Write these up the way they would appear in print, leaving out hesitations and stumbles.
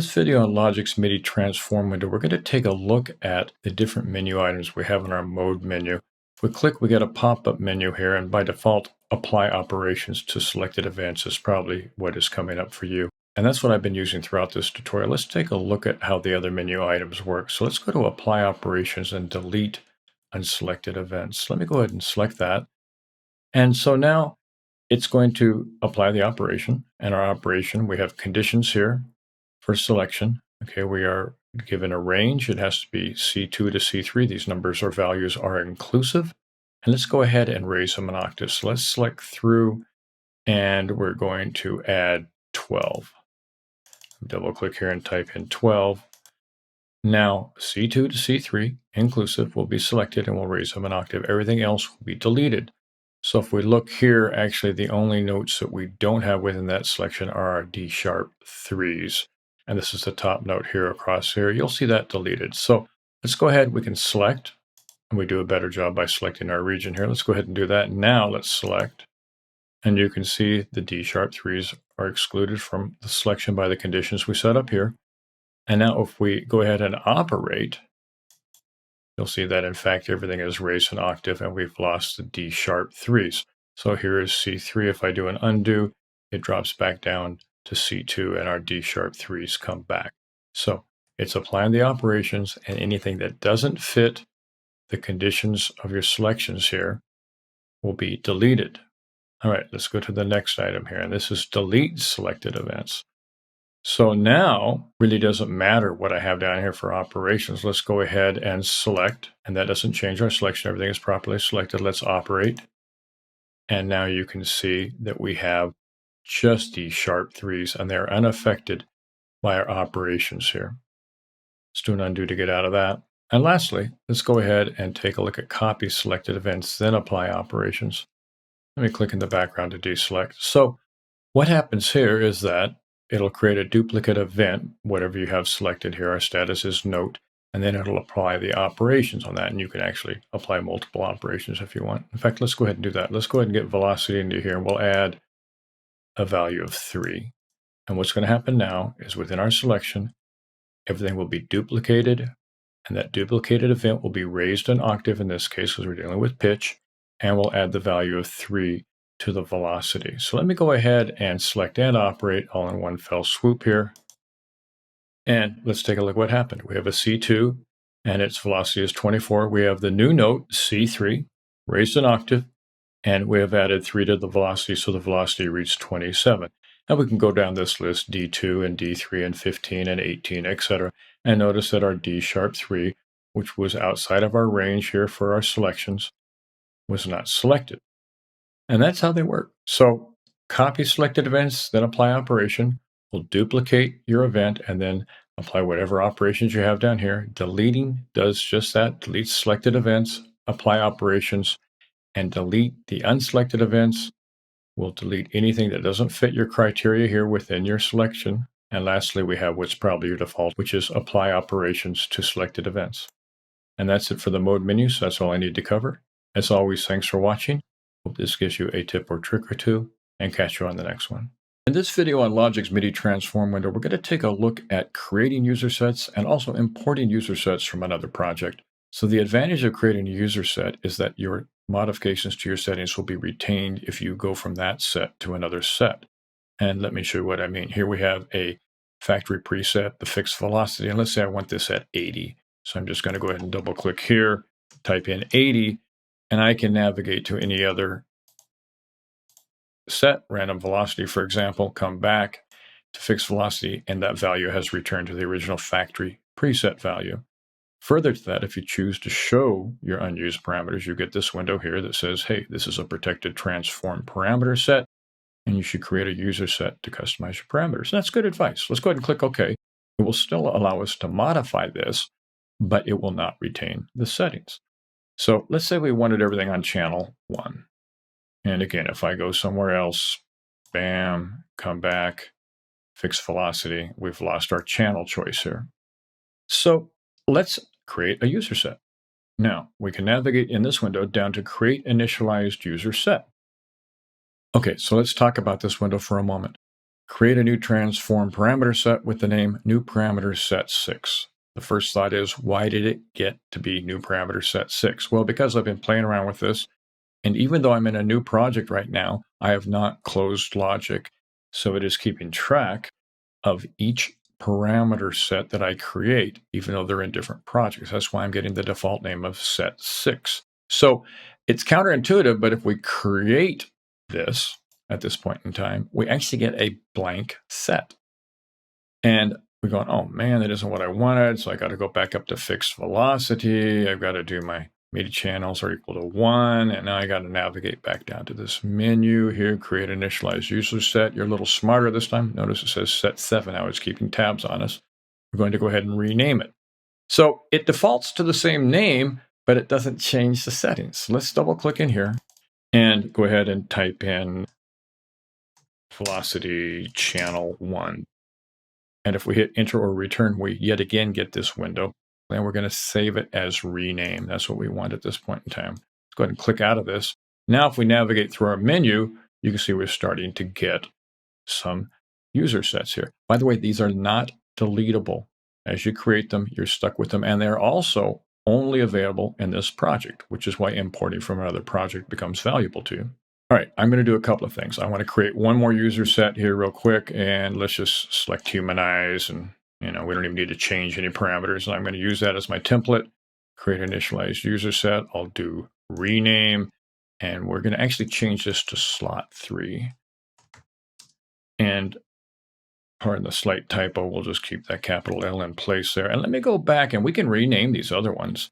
This video on Logic's MIDI transform window, we're going to take a look at the different menu items we have in our mode menu. If we click, we get a pop-up menu here, and by default, apply operations to selected events is probably what is coming up for you. And that's what I've been using throughout this tutorial. Let's take a look at how the other menu items work. So let's go to apply operations and delete unselected events. Let me go ahead and select that. And so now it's going to apply the operation, and our operation, we have conditions here for selection. Okay, we are given a range. It has to be C2 to C3. These numbers or values are inclusive. And let's go ahead and raise them an octave. So let's select through, and we're going to add 12. Double click here and type in 12. Now C2 to C3 inclusive will be selected, and we'll raise them an octave. Everything else will be deleted. So if we look here, actually the only notes that we don't have within that selection are our D sharp 3s. And this is the top note here across here. You'll see that deleted. So let's go ahead, we can select, and we do a better job by selecting our region here. Let's go ahead and do that. Now let's select, and you can see the D sharp 3s are excluded from the selection by the conditions we set up here. And now if we go ahead and operate, you'll see that in fact everything is raised an octave and we've lost the D sharp 3s. So here is C3. If I do an undo, it drops back down to C2 and our D sharp 3s come back. So it's applying the operations, and anything that doesn't fit the conditions of your selections here will be deleted. All right, let's go to the next item here, and this is delete selected events. So now really doesn't matter what I have down here for operations. Let's go ahead and select, and that doesn't change our selection. Everything is properly selected. Let's operate. And now you can see that we have just D sharp 3s, and they're unaffected by our operations here. Let's do an undo to get out of that. And lastly, let's go ahead and take a look at copy selected events, then apply operations. Let me click in the background to deselect. So what happens here is that it'll create a duplicate event, whatever you have selected here. Our status is note, and then it'll apply the operations on that. And you can actually apply multiple operations if you want. In fact, let's go ahead and do that. Let's go ahead and get velocity into here, and we'll add a value of 3. And what's going to happen now is within our selection, everything will be duplicated, and that duplicated event will be raised an octave in this case because we're dealing with pitch, and we'll add the value of 3 to the velocity. So let me go ahead and select and operate all in one fell swoop here. And let's take a look what happened. We have a C2 and its velocity is 24. We have the new note C3 raised an octave, and we have added 3 to the velocity, so the velocity reached 27. And we can go down this list, D2 and D3 and 15 and 18, etc. And notice that our D sharp 3, which was outside of our range here for our selections, was not selected. And that's how they work. So copy selected events, then apply operation. We'll duplicate your event and then apply whatever operations you have down here. Deleting does just that, deletes selected events, apply operations, and delete the unselected events. We'll delete anything that doesn't fit your criteria here within your selection. And lastly, we have what's probably your default, which is apply operations to selected events. And that's it for the mode menu, so that's all I need to cover. As always, thanks for watching. Hope this gives you a tip or trick or two, and catch you on the next one. In this video on Logic's MIDI transform window, we're going to take a look at creating user sets and also importing user sets from another project. So the advantage of creating a user set is that your modifications to your settings will be retained if you go from that set to another set. And let me show you what I mean. Here we have a factory preset, the fixed velocity, and let's say I want this at 80. So I'm just going to go ahead and double click here, type in 80, and I can navigate to any other set, random velocity, for example, come back to fixed velocity, and that value has returned to the original factory preset value. Further to that, if you choose to show your unused parameters, you get this window here that says, hey, this is a protected transform parameter set, and you should create a user set to customize your parameters. That's good advice. Let's go ahead and click OK. It will still allow us to modify this, but it will not retain the settings. So let's say we wanted everything on channel 1. And again, if I go somewhere else, bam, come back, fixed velocity, we've lost our channel choice here. So let's create a user set. Now, we can navigate in this window down to Create Initialized User Set. Okay, so let's talk about this window for a moment. create a new transform parameter set with the name new parameter set 6. The first thought is, why did it get to be new parameter set 6? Well, because I've been playing around with this, and even though I'm in a new project right now, I have not closed Logic, so it is keeping track of each parameter set that I create, even though they're in different projects. That's why I'm getting the default name of set 6. So it's counterintuitive, but if we create this at this point in time, we actually get a blank set. And we're going, oh man, that isn't what I wanted. So I got to go back up to fixed velocity. I've got to do my MIDI channels are equal to 1. And now I got to navigate back down to this menu here, create initialized user set. You're a little smarter this time. Notice it says set 7. Now it's keeping tabs on us. We're going to go ahead and rename it. So it defaults to the same name, but it doesn't change the settings. So let's double click in here and go ahead and type in velocity channel 1. And if we hit enter or return, we yet again get this window. And we're going to save it as rename. That's what we want at this point in time. Let's go ahead and click out of this. Now, if we navigate through our menu, you can see we're starting to get some user sets here. By the way, these are not deletable. As you create them, you're stuck with them. And they're also only available in this project, which is why importing from another project becomes valuable to you. All right, I'm going to do a couple of things. I want to create one more user set here real quick, and let's just select humanize, and we don't even need to change any parameters. And I'm going to use that as my template, create initialized user set. I'll do rename, and we're going to actually change this to slot 3. And pardon the slight typo, we'll just keep that capital L in place there. And let me go back, and we can rename these other ones.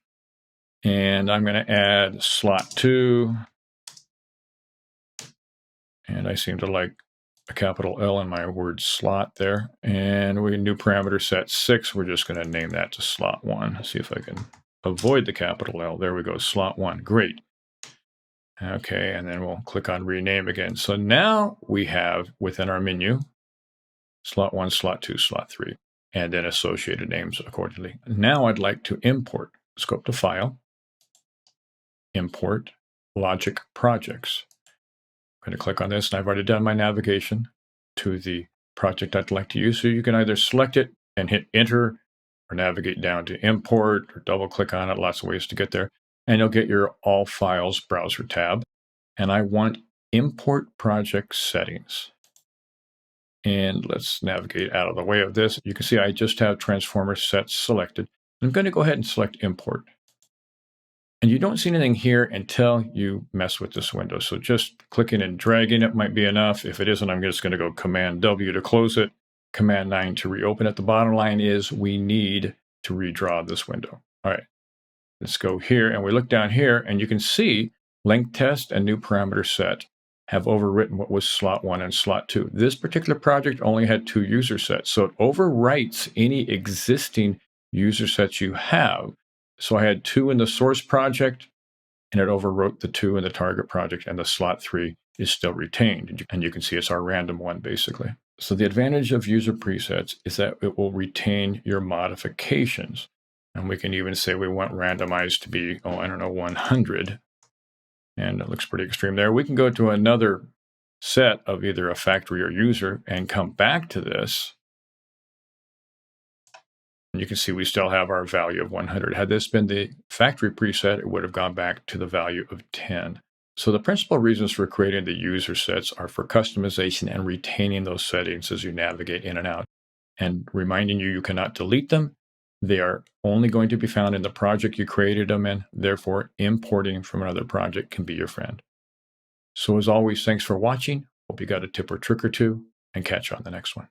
And I'm going to add slot 2. And I seem to like a capital L in my word slot there. And we new parameter set 6. We're just going to name that to slot 1. See if I can avoid the capital L. There we go, slot 1. Great. Okay, and then we'll click on rename again. So now we have within our menu slot 1, slot 2, slot 3, and then associated names accordingly. Now I'd like to import. Let's go up to File, Import, Logic Projects. I'm going to click on this, and I've already done my navigation to the project I'd like to use. So you can either select it and hit enter, or navigate down to import, or double click on it. Lots of ways to get there. And you'll get your all files browser tab. And I want import project settings. And let's navigate out of the way of this. You can see I just have transformer sets selected. I'm going to go ahead and select import. And you don't see anything here until you mess with this window. So just clicking and dragging it might be enough. If it isn't, I'm just going to go Command W to close it, Command 9 to reopen it. The bottom line is we need to redraw this window. All right, let's go here, and we look down here, and you can see length test and new parameter set have overwritten what was slot 1 and slot 2. This particular project only had 2 user sets, so it overwrites any existing user sets you have. So I had 2 in the source project, and it overwrote the 2 in the target project, and the slot 3 is still retained. And you can see it's our random one, basically. So the advantage of user presets is that it will retain your modifications. And we can even say we want randomized to be, 100. And it looks pretty extreme there. We can go to another set of either a factory or user and come back to this. And you can see we still have our value of 100. Had this been the factory preset, it would have gone back to the value of 10. So the principal reasons for creating the user sets are for customization and retaining those settings as you navigate in and out, and reminding you cannot delete them. They are only going to be found in the project you created them in. Therefore, importing from another project can be your friend. So as always, thanks for watching. Hope you got a tip or trick or two, and catch you on the next one.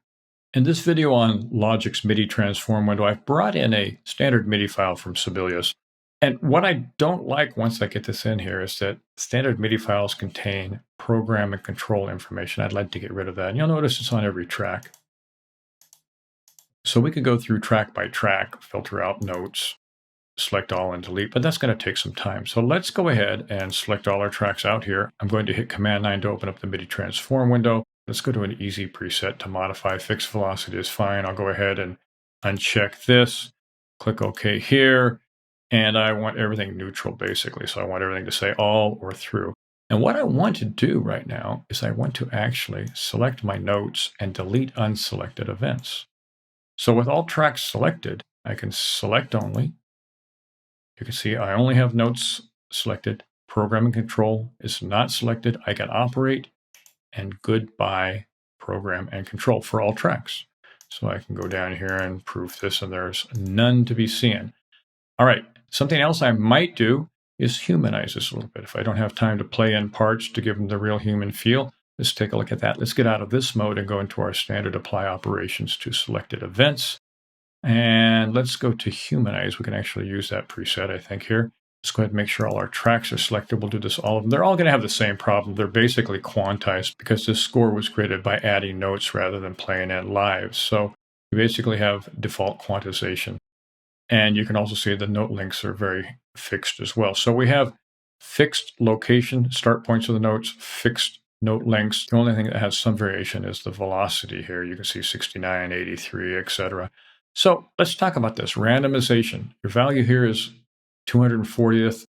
In this video on Logic's MIDI transform window, I've brought in a standard MIDI file from Sibelius. And what I don't like once I get this in here is that standard MIDI files contain program and control information. I'd like to get rid of that. And you'll notice it's on every track. So we could go through track by track, filter out notes, select all and delete, but that's going to take some time. So let's go ahead and select all our tracks out here. I'm going to hit Command 9 to open up the MIDI transform window. Let's go to an easy preset to modify. Fixed velocity is fine. I'll go ahead and uncheck this, click OK here, and I want everything neutral basically. So I want everything to say all or through. And what I want to do right now is I want to actually select my notes and delete unselected events. So with all tracks selected, I can select only. You can see I only have notes selected. Programming control is not selected. I can operate and goodbye program and control for all tracks. So I can go down here and proof this, and there's none to be seen. All right, something else I might do is humanize this a little bit. If I don't have time to play in parts to give them the real human feel, let's take a look at that. Let's get out of this mode and go into our standard apply operations to selected events. And let's go to humanize. We can actually use that preset, I think, here. Let's go ahead and make sure all our tracks are selected. We'll do this all of them. They're all going to have the same problem. They're basically quantized because this score was created by adding notes rather than playing it live. So you basically have default quantization. And you can also see the note links are very fixed as well. So we have fixed location, start points of the notes, fixed note lengths. The only thing that has some variation is the velocity here. You can see 69, 83, etc. So let's talk about this. Randomization. Your value here is 240th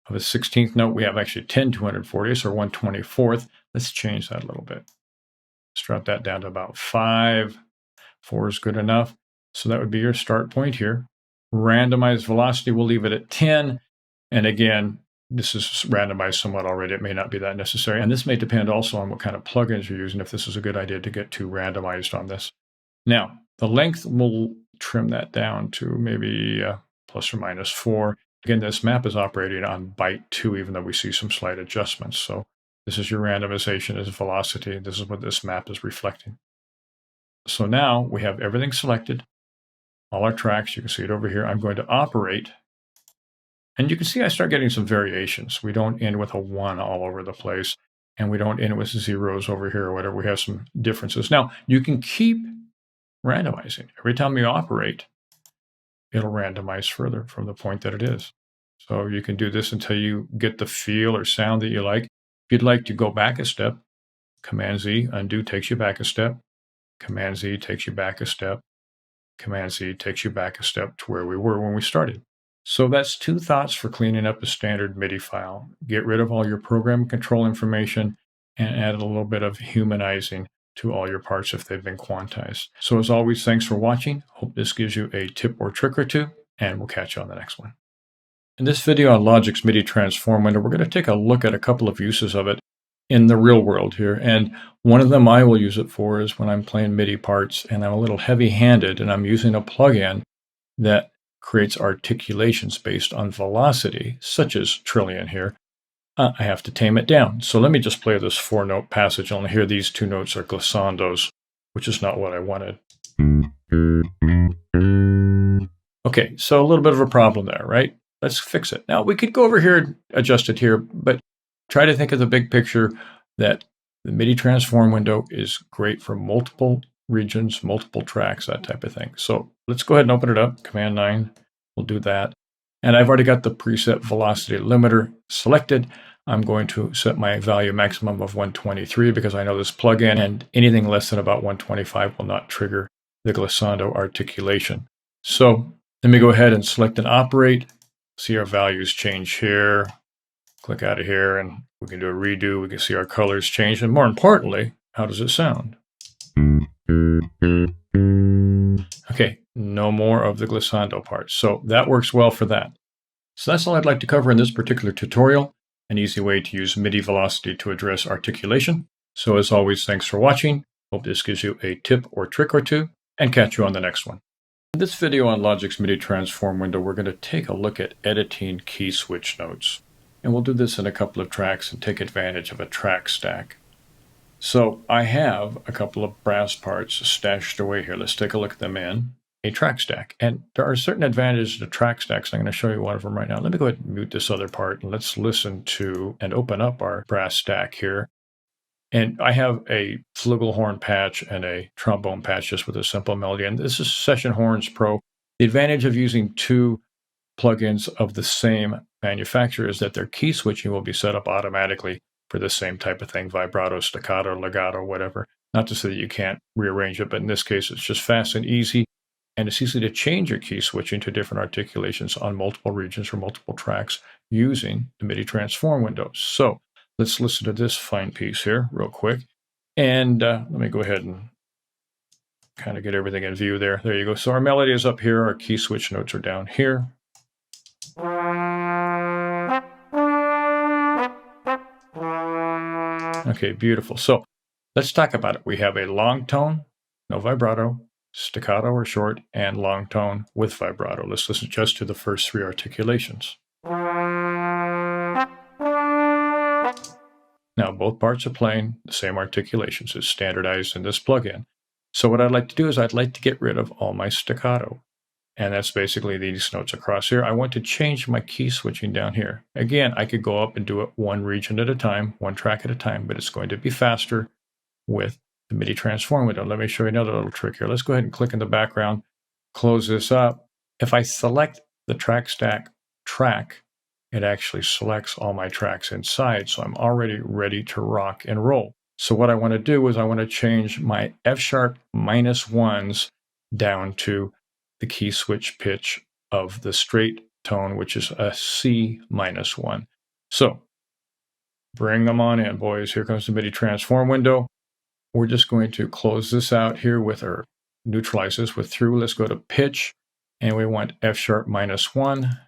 of a 16th note. We have actually 10 240ths or 124th. Let's change that a little bit. Let's drop that down to about 5. 4 is good enough. So that would be your start point here. Randomized velocity, we'll leave it at 10. And again, this is randomized somewhat already. It may not be that necessary. And this may depend also on what kind of plugins you're using, if this is a good idea to get too randomized on this. Now, the length, we'll trim that down to maybe plus or minus 4. Again, this map is operating on Pt.2, even though we see some slight adjustments. So this is your randomization as velocity. This is what this map is reflecting. So now we have everything selected. All our tracks, you can see it over here. I'm going to operate. And you can see I start getting some variations. We don't end with a 1 all over the place. And we don't end with zeros over here or whatever. We have some differences. Now, you can keep randomizing. Every time you operate, it'll randomize further from the point that it is. So you can do this until you get the feel or sound that you like. If you'd like to go back a step, Command-Z, undo takes you back a step. Command-Z takes you back a step. Command-Z takes you back a step to where we were when we started. So that's 2 thoughts for cleaning up a standard MIDI file. Get rid of all your program control information and add a little bit of humanizing to all your parts if they've been quantized. So as always, thanks for watching. Hope this gives you a tip or trick or two, and we'll catch you on the next one. In this video on Logic's MIDI transform window, we're going to take a look at a couple of uses of it in the real world here. And one of them I will use it for is when I'm playing MIDI parts and I'm a little heavy-handed and I'm using a plugin that creates articulations based on velocity, such as Trillion here. I have to tame it down. So let me just play this 4-note passage. Only here these 2 notes are glissandos, which is not what I wanted. Okay, so a little bit of a problem there, right? Let's fix it. Now we could go over here and adjust it here, but try to think of the big picture that the MIDI transform window is great for multiple regions, multiple tracks, that type of thing. So let's go ahead and open it up. Command-9, we'll do that. And I've already got the preset velocity limiter selected. I'm going to set my value maximum of 123 because I know this plugin, and anything less than about 125 will not trigger the glissando articulation. So let me go ahead and select and operate. See our values change here. Click out of here and we can do a redo. We can see our colors change. And more importantly, how does it sound? Okay, no more of the glissando part. So that works well for that. So that's all I'd like to cover in this particular tutorial. An easy way to use MIDI velocity to address articulation. So as always, thanks for watching. Hope this gives you a tip or trick or two, and catch you on the next one. In this video on Logic's MIDI transform window, we're going to take a look at editing key switch notes. And we'll do this in a couple of tracks and take advantage of a track stack. So I have a couple of brass parts stashed away here. Let's take a look at them in a track stack. And there are certain advantages to track stacks. I'm going to show you one of them right now. Let me go ahead and mute this other part and let's listen to and open up our brass stack here. And I have a flugelhorn patch and a trombone patch just with a simple melody. And this is Session Horns Pro. The advantage of using 2 plugins of the same manufacturer is that their key switching will be set up automatically for the same type of thing, vibrato, staccato, legato, whatever. Not to say that you can't rearrange it, but in this case, it's just fast and easy. And it's easy to change your key switching to different articulations on multiple regions or multiple tracks using the MIDI transform window. So Let's listen to this fine piece here real quick. And let me go ahead and kind of get everything in view there. There you go. So our melody is up here. Our key switch notes are down here. Okay, beautiful. So let's talk about it. We have a long tone, no vibrato, staccato or short, and long tone with vibrato. Let's listen just to the first three articulations. Now, both parts are playing the same articulations. It's standardized in this plugin. So what I'd like to do is I'd like to get rid of all my staccato. And that's basically these notes across here. I want to change my key switching down here. Again, I could go up and do it one region at a time, one track at a time, but it's going to be faster with the MIDI transform window. Let me show you another little trick here. Let's go ahead and click in the background, close this up. If I select the track stack track, it actually selects all my tracks inside. So I'm already ready to rock and roll. So what I want to do is I want to change my F sharp -1s down to the key switch pitch of the straight tone, which is a C-1. So bring them on in, boys. Here comes the MIDI transform window. We're just going to close this out here with our neutralize this with through. Let's go to pitch, and we want F sharp -1.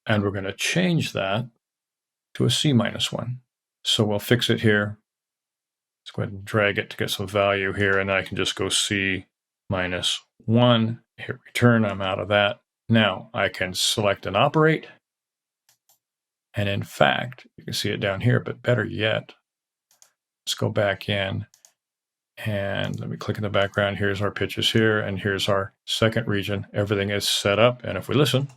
And we're going to change that to a C-1. So we'll fix it here. Let's go ahead and drag it to get some value here, and I can just go C-1, hit return. I'm out of that. Now I can select and operate. And in fact, you can see it down here, but better yet, let's go back in and let me click in the background. Here's our pitches here, and here's our second region. Everything is set up, and if we listen,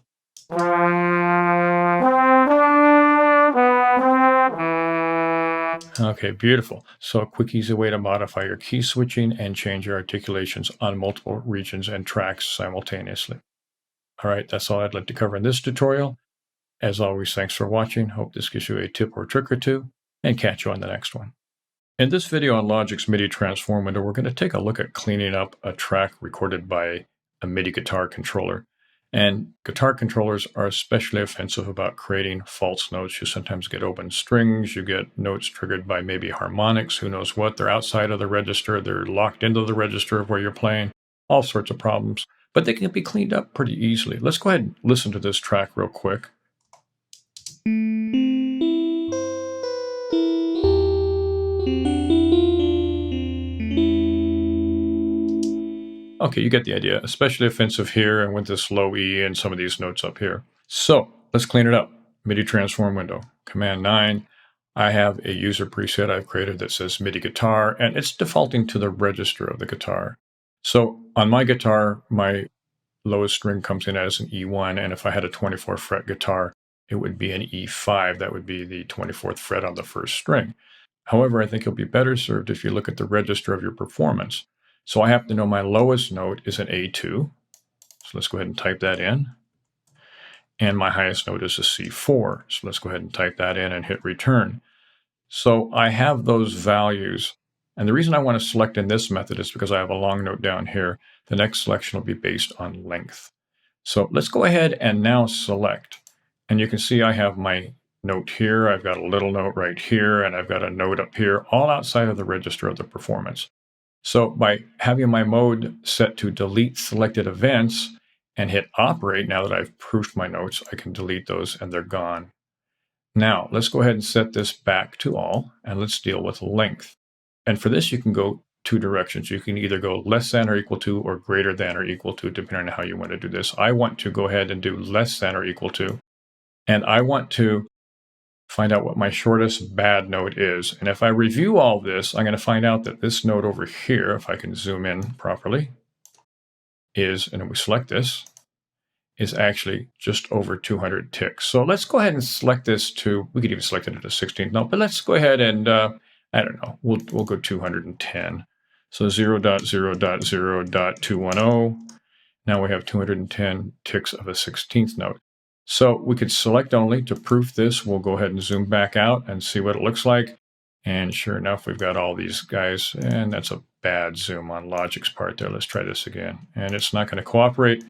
okay, beautiful. So a quick, easy way to modify your key switching and change your articulations on multiple regions and tracks simultaneously. All right, that's all I'd like to cover in this tutorial. As always, thanks for watching. Hope this gives you a tip or trick or two, and catch you on the next one. In this video on Logic's MIDI transform window, we're going to take a look at cleaning up a track recorded by a MIDI guitar controller. And guitar controllers are especially offensive about creating false notes. You sometimes get open strings, you get notes triggered by maybe harmonics, who knows what. They're outside of the register, they're locked into the register of where you're playing, all sorts of problems. But they can be cleaned up pretty easily. Let's go ahead and listen to this track real quick. Okay, you get the idea. Especially offensive here and with this low E and some of these notes up here. So let's clean it up. MIDI transform window, Command 9. I have a user preset I've created that says MIDI guitar, and it's defaulting to the register of the guitar. So on my guitar, my lowest string comes in as an E1, and if I had a 24 fret guitar, it would be an E5. That would be the 24th fret on the first string. However, I think you'll be better served if you look at the register of your performance. So I have to know my lowest note is an A2. So let's go ahead and type that in. And my highest note is a C4. So let's go ahead and type that in and hit return. So I have those values. And the reason I want to select in this method is because I have a long note down here. The next selection will be based on length. So let's go ahead and now select. And you can see I have my note here. I've got a little note right here, and I've got a note up here, all outside of the register of the performance. So by having my mode set to delete selected events and hit operate, now that I've proofed my notes, I can delete those and they're gone. Now let's go ahead and set this back to all, and let's deal with length. And for this, you can go two directions. You can either go less than or equal to, or greater than or equal to, depending on how you want to do this. I want to go ahead and do less than or equal to, and I want to find out what my shortest bad note is. And if I review all this, I'm going to find out that this note over here, if I can zoom in properly, is, and we select this, is actually just over 200 ticks. So let's go ahead and select this to, we could even select it at a 16th note, but let's go ahead and, I don't know, we'll go 210. So 0.0.0.210. Now we have 210 ticks of a 16th note. So we could select only to proof this. We'll go ahead and zoom back out and see what it looks like. And sure enough, we've got all these guys, and that's a bad zoom on Logic's part there. Let's try this again. And it's not going to cooperate.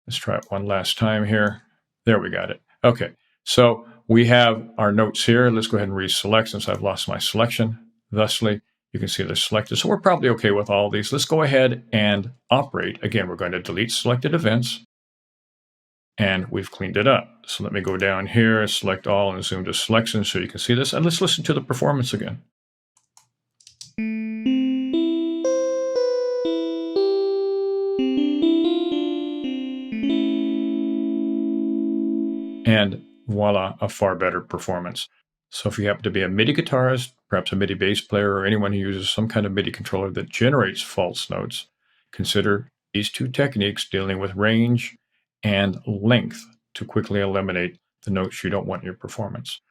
Let's try it one last time here. There, we got it. Okay, so we have our notes here. Let's go ahead and reselect since I've lost my selection. Thusly, you can see they're selected. So we're probably okay with all of these. Let's go ahead and operate. Again, we're going to delete selected events. And we've cleaned it up. So let me go down here, select all, and zoom to selection so you can see this. And let's listen to the performance again. And voila, a far better performance. So if you happen to be a MIDI guitarist, perhaps a MIDI bass player, or anyone who uses some kind of MIDI controller that generates false notes, consider these two techniques dealing with range and length to quickly eliminate the notes you don't want in your performance.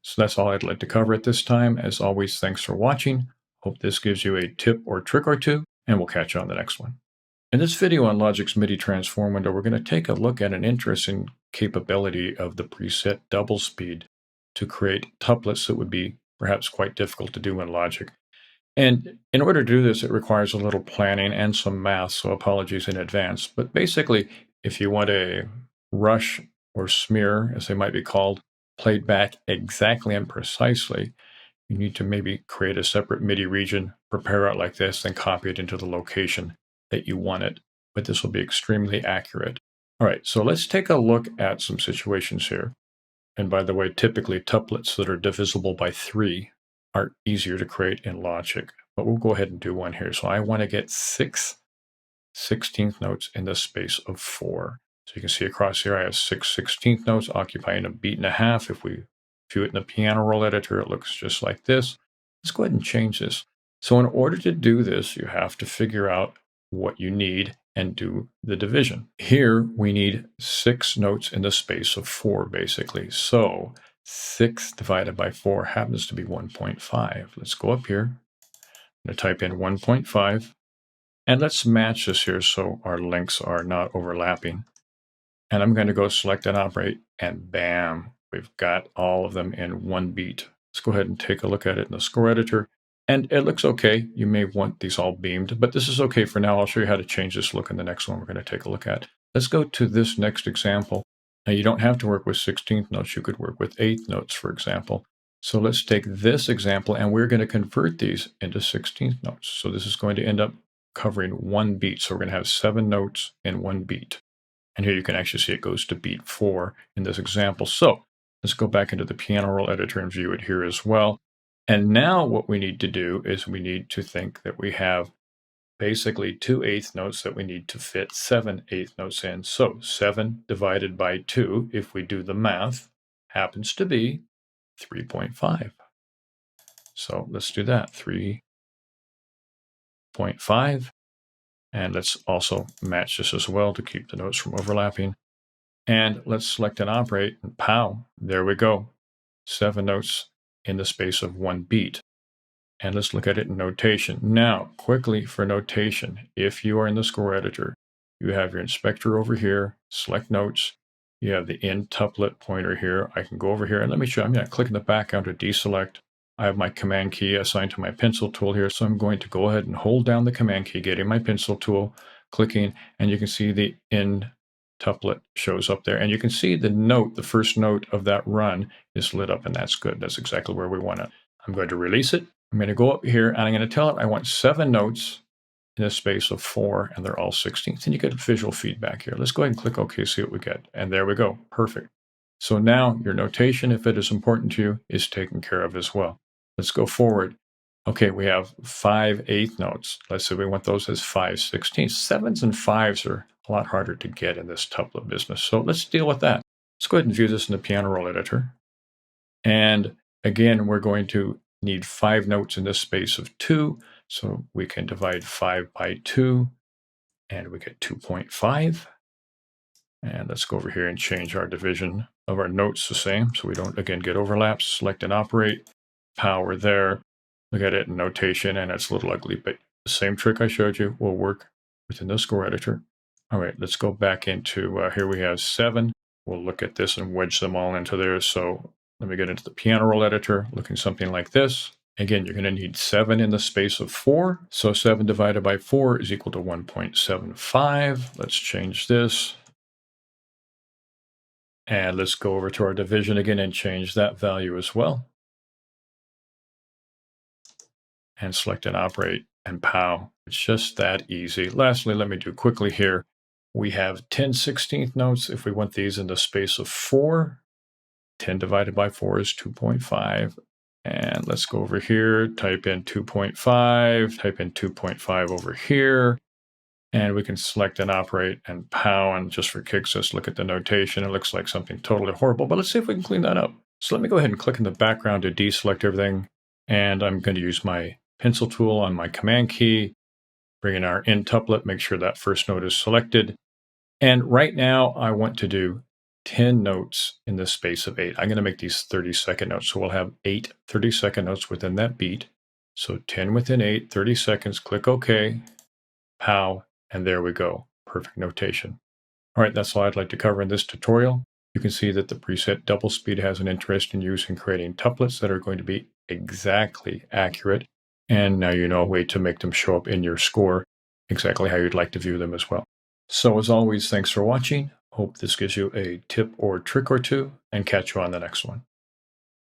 So that's all I'd like to cover at this time. As always, thanks for watching. Hope this gives you a tip or trick or two, and we'll catch you on the next one. In this video on Logic's MIDI transform window, we're going to take a look at an interesting capability of the preset double speed to create tuplets that would be perhaps quite difficult to do in Logic. And in order to do this, it requires a little planning and some math, so apologies in advance. But basically, if you want a rush or smear, as they might be called, played back exactly and precisely, you need to maybe create a separate MIDI region, prepare it like this, then copy it into the location that you want it. But this will be extremely accurate. All right, so let's take a look at some situations here. And by the way, typically tuplets that are divisible by 3 are easier to create in Logic. But we'll go ahead and do one here. So I want to get 6 16th notes in the space of 4. So you can see across here I have 6 16th notes occupying a beat and a half. If we view it in the piano roll editor, it looks just like this. Let's go ahead and change this. So in order to do this, you have to figure out what you need and do the division. Here we need 6 notes in the space of 4, basically. So 6 divided by 4 happens to be 1.5. Let's go up here. I'm going to type in 1.5. And let's match this here so our links are not overlapping. And I'm going to go select and operate, and bam, we've got all of them in one beat. Let's go ahead and take a look at it in the score editor. And it looks okay. You may want these all beamed, but this is okay for now. I'll show you how to change this look in the next one we're going to take a look at. Let's go to this next example. Now, you don't have to work with 16th notes. You could work with 8th notes, for example. So let's take this example, and we're going to convert these into 16th notes. So this is going to end up covering one beat. So we're going to have 7 notes in one beat. And here you can actually see it goes to beat 4 in this example. So let's go back into the piano roll editor and view it here as well. And now what we need to do is we need to think that we have basically 2 8th notes that we need to fit 7 8th notes in. So 7 divided by 2, if we do the math, happens to be 3.5. So let's do that, 3.5. And let's also match this as well to keep the notes from overlapping. And let's select and operate, and pow, there we go. 7 notes in the space of one beat. And let's look at it in notation. Now, quickly for notation, if you are in the score editor, you have your inspector over here, select notes. You have the in tuplet pointer here. I can go over here and let me show you. I'm going to click in the background to deselect. I have my command key assigned to my pencil tool here. So I'm going to go ahead and hold down the command key, getting my pencil tool, clicking, and you can see the in tuplet shows up there. And you can see the note, the first note of that run is lit up, and that's good. That's exactly where we want it. I'm going to release it. I'm going to go up here, and I'm going to tell it I want 7 notes in a space of 4, and they're all 16ths. And you get visual feedback here. Let's go ahead and click OK, see what we get. And there we go. Perfect. So now your notation, if it is important to you, is taken care of as well. Let's go forward. Okay, we have 5 8th notes. Let's say we want those as 5 16ths. 7s and 5s are a lot harder to get in this tuplet business. So let's deal with that. Let's go ahead and view this in the piano roll editor. And again, we're going to need 5 notes in this space of 2. So we can divide 5 by 2, and we get 2.5. And let's go over here and change our division of our notes the same, so we don't, again, get overlaps. Select and operate, power there. Look at it in notation, and it's a little ugly, but the same trick I showed you will work within the score editor. All right, let's go back into, here we have 7. We'll look at this and wedge them all into there. So let me get into the piano roll editor, looking something like this. Again, you're going to need 7 in the space of 4. So 7 divided by 4 is equal to 1.75. Let's change this. And let's go over to our division again and change that value as well. And select and operate and pow. It's just that easy. Lastly, let me do quickly here. We have 10/16 notes. If we want these in the space of 4, 10 divided by 4 is 2.5. And let's go over here, type in 2.5, type in 2.5 over here. And we can select and operate and pow. And just for kicks, let's look at the notation. It looks like something totally horrible, but let's see if we can clean that up. So let me go ahead and click in the background to deselect everything. And I'm going to use my pencil tool on my command key, bring in our in tuplet, make sure that first note is selected. And right now I want to do 10 notes in the space of 8. I'm going to make these 30-second notes. So we'll have 8 30-second notes within that beat. So 10 within 8, 30 seconds, click OK, pow, and there we go. Perfect notation. All right, that's all I'd like to cover in this tutorial. You can see that the preset double speed has an interesting use in creating tuplets that are going to be exactly accurate. And now you know a way to make them show up in your score exactly how you'd like to view them as well. So as always, thanks for watching. Hope this gives you a tip or trick or two, and catch you on the next one.